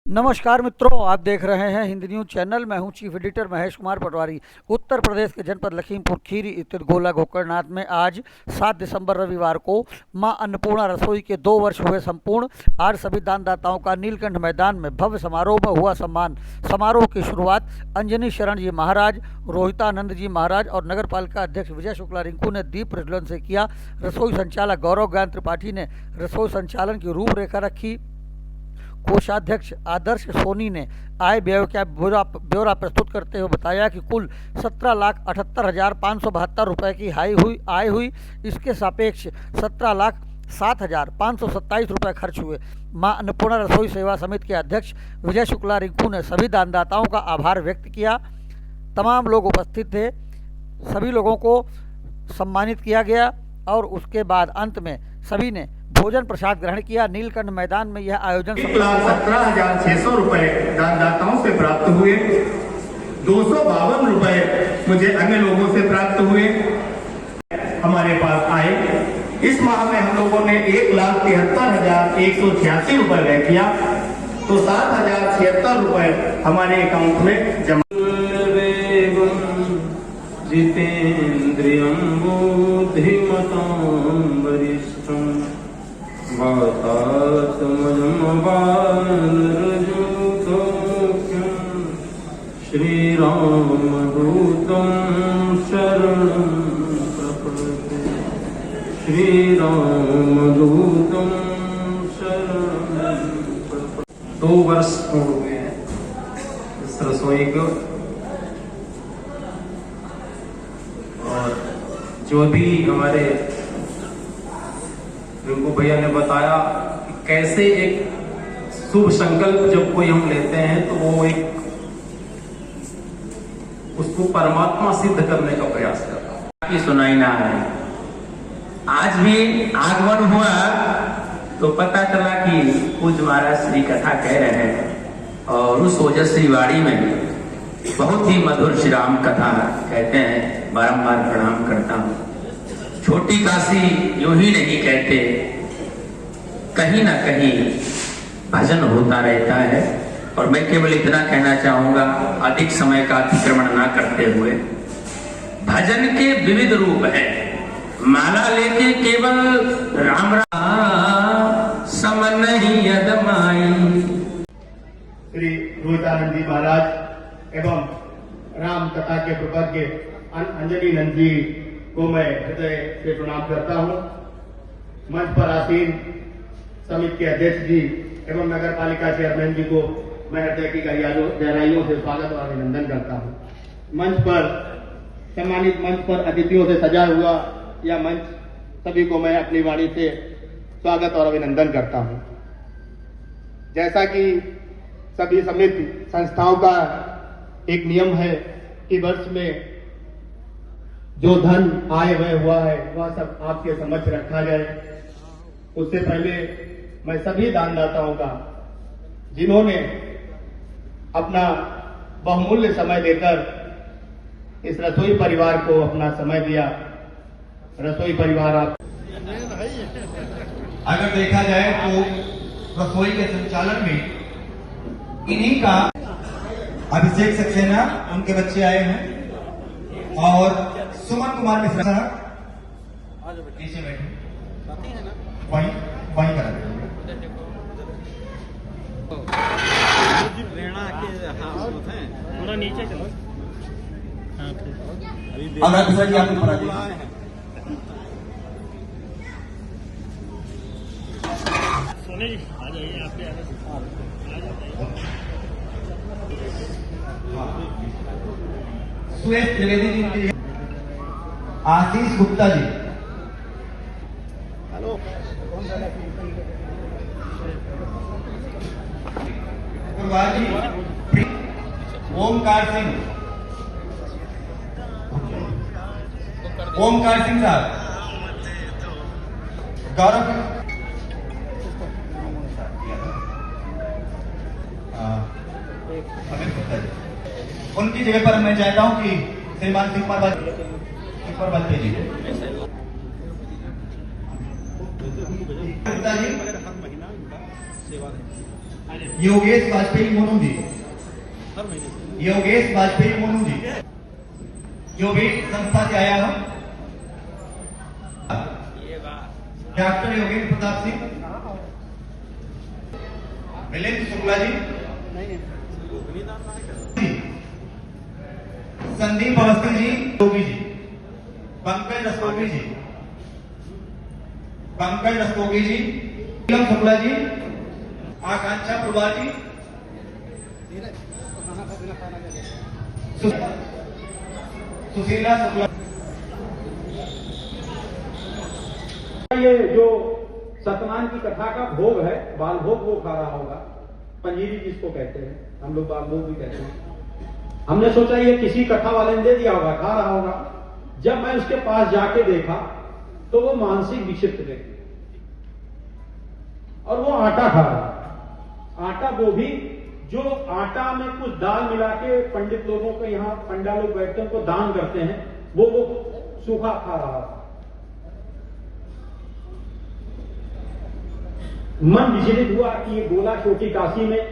नमस्कार मित्रों, आप देख रहे हैं हिंदी न्यूज चैनल। मैं हूं चीफ एडिटर महेश कुमार पटवारी। उत्तर प्रदेश के जनपद लखीमपुर खीरी स्थित गोला गोकर्णनाथ में आज 7 दिसंबर रविवार को मां अन्नपूर्णा रसोई के 2 वर्ष हुए संपूर्ण। आज सभी दानदाताओं का नीलकंठ मैदान में भव्य समारोह में हुआ सम्मान। समारोह की शुरुआत अंजनी शरण जी महाराज, रोहितानंद जी महाराज और नगर पालिका अध्यक्ष विजय शुक्ला रिंकू ने दीप प्रज्वलन से किया। रसोई संचालक गौरव ज्ञान त्रिपाठी ने रसोई संचालन की रूपरेखा रखी। कोषाध्यक्ष आदर्श सोनी ने आय व्यय का ब्यौरा प्रस्तुत करते हुए बताया कि कुल 17,78,572 रुपये की आय हुई। इसके सापेक्ष 17,07,527 रुपये खर्च हुए। मां अन्नपूर्णा रसोई सेवा समिति के अध्यक्ष विजय शुक्ला रिंकू ने सभी दानदाताओं का आभार व्यक्त किया। तमाम लोग उपस्थित थे, सभी लोगों को सम्मानित किया गया और उसके बाद अंत में सभी ने भोजन प्रसाद ग्रहण किया। नीलकंठ मैदान में यह आयोजन 1,17,600 रुपए दानदाताओं से प्राप्त हुए। 252 रुपए मुझे अन्य लोगों से प्राप्त हुए, हमारे पास आए। इस माह में हम लोगों ने 1,73,186 रुपए व्यय किया, तो 7,076 रुपए हमारे अकाउंट में जमा। जितेन्द्रियं बुद्धिमतां वरिष्ठं वातात्मजमवानरजोतमुख्यं श्रीरामदूतं शरणं प्रपद्ये। श्रीरामदूतं शरणं प्रपद्ये। 2 वर्ष हो गए हैं इस रसोई को, और जो भी हमारे रिंकू भैया ने बताया कि कैसे एक शुभ संकल्प जब कोई हम लेते हैं तो वो एक उसको परमात्मा सिद्ध करने का प्रयास करता है कि सुनाई ना है। आज भी आगमन हुआ तो पता चला कि पूज्य महाराज श्री कथा कह रहे हैं, और उस ओजस्वी वाणी में बहुत ही मधुर श्री राम कथा कहते हैं। बारंबार प्रणाम करता हूँ। छोटी काशी यूं ही नहीं कहते, कहीं ना कहीं भजन होता रहता है। और मैं केवल इतना कहना चाहूंगा, अधिक समय का अतिक्रमण ना करते हुए, भजन के विविध रूप हैं। माला लेके केवल राम राम सम नहीं अदमाई। श्री रोहितानंद जी महाराज एवं राम कथा के प्रपज्ञ अंजनी नंद जी को मैं हृदय से प्रणाम करता हूं। मंच पर आसीन समिति के अध्यक्ष जी एवं नगर पालिका चेयरमैन जी को मैं हृदय की गहराइयों से स्वागत और अभिनंदन करता हूं। मंच पर सम्मानित मंच पर अतिथियों से सजा हुआ यह मंच, सभी को मैं अपनी वाणी से स्वागत और अभिनंदन करता हूं। जैसा कि सभी समिति संस्थाओं का एक नियम है कि वर्ष में जो धन आय व्यय हुआ है वह सब आपके समक्ष रखा जाए। उससे पहले मैं सभी दानदाताओं का, जिन्होंने अपना बहुमूल्य समय देकर इस रसोई परिवार को अपना समय दिया, रसोई परिवार आप अगर देखा जाए तो रसोई के संचालन में इन्हीं का अभिषेक सक्सेना, उनके बच्चे आए हैं, और सुमन कुमार मिश्रा नीचे बैठे वहीं करा थोड़ा नीचे चलो। अनुराग मिश्रा जी आप ऊपर आ जाइए। सोने जी आ जाइए, आप भी आ जाइए। सुरेश त्रिवेदी जी के लिए आशीष गुप्ता जी, हेलो जी, ओमकार सिंह साहब, गौरव उनकी जगह पर मैं चाहता हूं कि श्रीमान सिंह कुमार जी गुप्ता जी योगेश वाजपेयी मोनू जी, हर महीने से योगेश वाजपेयी मोनू जी, जो भी संस्था से आया हो, डॉक्टर योगेंद्र प्रताप सिंह, मिलिंद शुक्ला जी, संदीप अवस्थी जी, रस्तोगी जी, पंकज रस्तोगी जी, पंकज रस्तोगी जी, नीलम शुक्ला जी, आकांक्षा प्रभा जी, सुशीला शुक्ला। ये जो सत्यनारायण की कथा का भोग है, बाल भोग, वो खा रहा होगा, पंजीरी जिसको कहते हैं, हम लोग बाल भोग भी कहते हैं। हमने सोचा ये किसी कथा वाले ने दे दिया होगा, खा रहा होगा। जब मैं उसके पास जाके देखा तो वो मानसिक विक्षिप्त व्यक्ति, और वो आटा खा रहा, आटा वो भी जो आटा में कुछ दाल मिला के पंडित लोगों को, यहाँ पंडा लोग बैठते हैं, उनको दान करते हैं, वो सूखा खा रहा था। मन विचलित हुआ कि ये गोला छोटी काशी में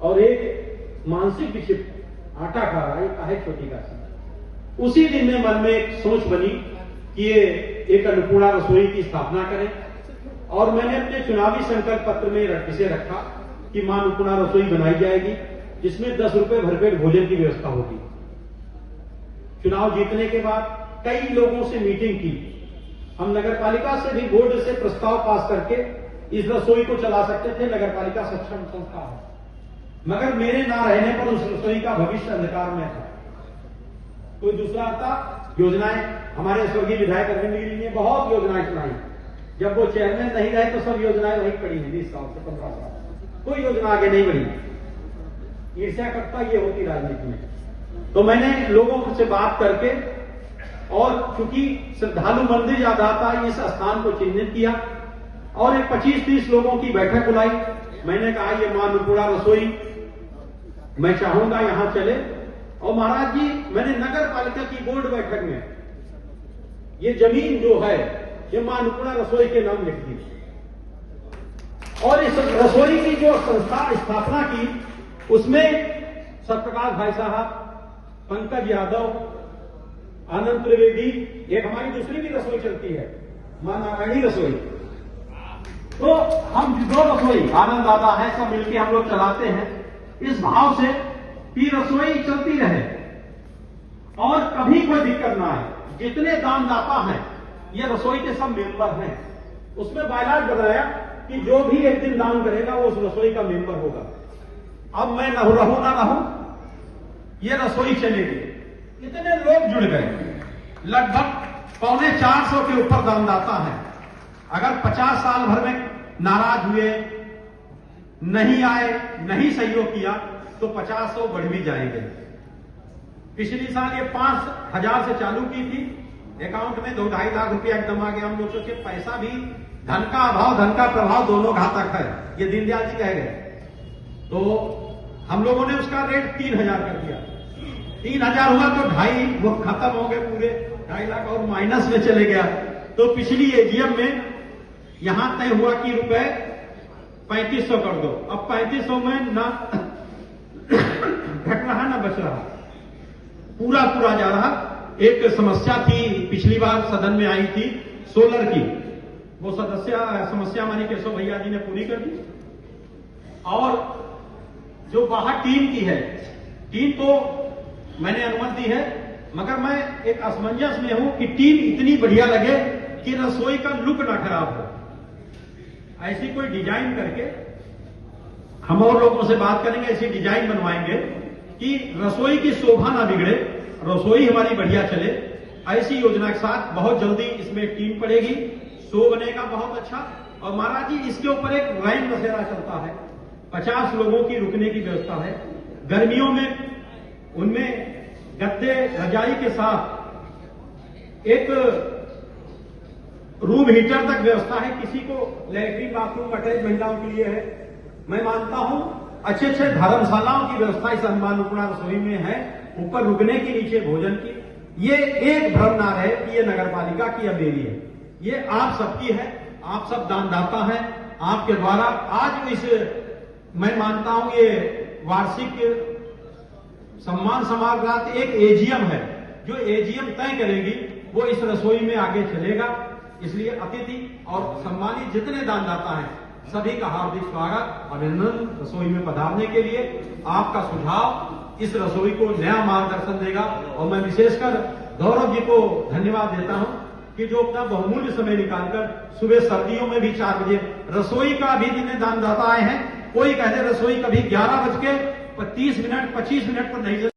और एक मानसिक विक्षिप्त आटा खा रहा है, काहे छोटी काशी। उसी दिन में मन में एक सोच बनी कि ये एक अन्नपूर्णा रसोई की स्थापना करें, और मैंने अपने चुनावी संकल्प पत्र में इसे रखा कि मां अन्नपूर्णा रसोई बनाई जाएगी, जिसमें 10 रुपए भरपेट भोजन की व्यवस्था होगी। चुनाव जीतने के बाद कई लोगों से मीटिंग की, हम नगर पालिका से भी बोर्ड से प्रस्ताव पास करके इस रसोई को चला सकते थे, नगर पालिका सक्षम संस्था है, मगर मेरे ना रहने पर उस रसोई का भविष्य अंधकार में था। कोई दूसरा आता, योजनाएं हमारे स्वर्गीय विधायक अरविंद गिरी ने बहुत योजनाएं चलाई, जब वो चेयरमैन नहीं रहे तो सब योजनाएं वहीं पड़ी हैं, 20 साल से 15 साल कोई योजना आगे नहीं बढ़ी। ईर्ष्या करता ये होती राजनीति में। तो मैंने लोगों से बात करके, और चूंकि श्रद्धालु मंदिर ज्यादा इस स्थान को चिन्हित किया, और एक 25-30 लोगों की बैठक बुलाई। मैंने कहा ये मां अन्नपूर्णा रसोई मैं चाहूंगा यहां चले, और महाराज जी मैंने नगर पालिका की बोर्ड बैठक में ये जमीन जो है ये मां अन्नपूर्णा रसोई के नाम लिख दी, और इस रसोई की जो संस्था स्थापना की उसमें सत्यप्रकाश भाई साहब, पंकज यादव, आनंद त्रिवेदी, एक हमारी दूसरी भी रसोई चलती है मां नारायणी रसोई, तो हम दो रसोई आनंद दादा है, सब मिलके हम लोग चलाते हैं इस भाव से कि रसोई चलती रहे और कभी कोई दिक्कत ना आए। जितने दानदाता हैं ये रसोई के सब मेंबर हैं, उसमें बायलाट बनाया कि जो भी एक दिन दान करेगा वो उस रसोई का मेंबर होगा। अब मैं न रहूं ना रहूं, ये रसोई चलेगी। इतने लोग जुड़ गए, लगभग 450 के ऊपर दानदाता हैं। अगर 50 साल भर में नाराज हुए, नहीं आए, नहीं सहयोग किया, तो 50-100 बढ़ भी जाएंगे। पिछली साल ये 5,000 से चालू की थी, अकाउंट में 2-2.5 लाख रुपया एकदम आ गया। हम लोग सोचे पैसा भी, धन का अभाव, धन का प्रभाव दोनों घातक है, ये दीनदयाल जी कह गए। तो हम लोगों ने उसका रेट 3,000 कर दिया। 3,000 हुआ तो 2.5 वो खत्म हो गए, पूरे 2.5 लाख और माइनस में चले गया। तो पिछली एजीएम में यहां तय हुआ कि रुपए 3500 कर दो। अब 3500 में ना घट रहा ना बच रहा, पूरा जा रहा। एक समस्या थी, पिछली बार सदन में आई थी सोलर की, वो समस्या मानी केशव भैया जी ने पूरी कर दी। और जो बाहर टीम की है, टीम तो मैंने अनुमति दी है, मगर मैं एक असमंजस में हूं कि टीम इतनी बढ़िया लगे कि रसोई का लुक ना खराब हो। ऐसी कोई डिजाइन करके हम और लोगों से बात करेंगे, ऐसी डिजाइन बनवाएंगे कि रसोई की शोभा ना बिगड़े, रसोई हमारी बढ़िया चले। ऐसी योजना के साथ बहुत जल्दी इसमें टीम पड़ेगी, शो बनेगा बहुत अच्छा। और महाराज जी इसके ऊपर एक रैन बसेरा चलता है, 50 लोगों की रुकने की व्यवस्था है। गर्मियों में उनमें गद्दे रजाई के साथ एक रूम हीटर तक व्यवस्था है। किसी को लैट्रिन बाथरूम अटैच महिलाओं के लिए है। मैं मानता हूं अच्छे धर्मशालाओं की व्यवस्था इस अन्नपूर्णा रसोई में है, ऊपर रुकने की, नीचे भोजन की। ये एक भ्रम ना रहे कि ये नगर पालिका की या मेरी है, ये आप सबकी है। आप सब दानदाता हैं, आपके द्वारा आज इस मैं मानता हूं ये वार्षिक सम्मान समारोह एक एजीएम है, जो एजीएम तय करेगी वो इस रसोई में आगे चलेगा। इसलिए अतिथि और सम्मानित जितने दानदाता हैं सभी का हार्दिक स्वागत, अभिनंदन रसोई में पधारने के लिए। आपका सुझाव इस रसोई को नया मार्गदर्शन देगा और मैं विशेषकर गौरव जी को धन्यवाद देता हूं कि जो अपना बहुमूल्य समय निकालकर सुबह सर्दियों में भी 4 बजे रसोई का भी जिन्हें दानदाता आए हैं, कोई कहते रसोई कभी 11 बज के 30 मिनट 25 मिनट पर नहीं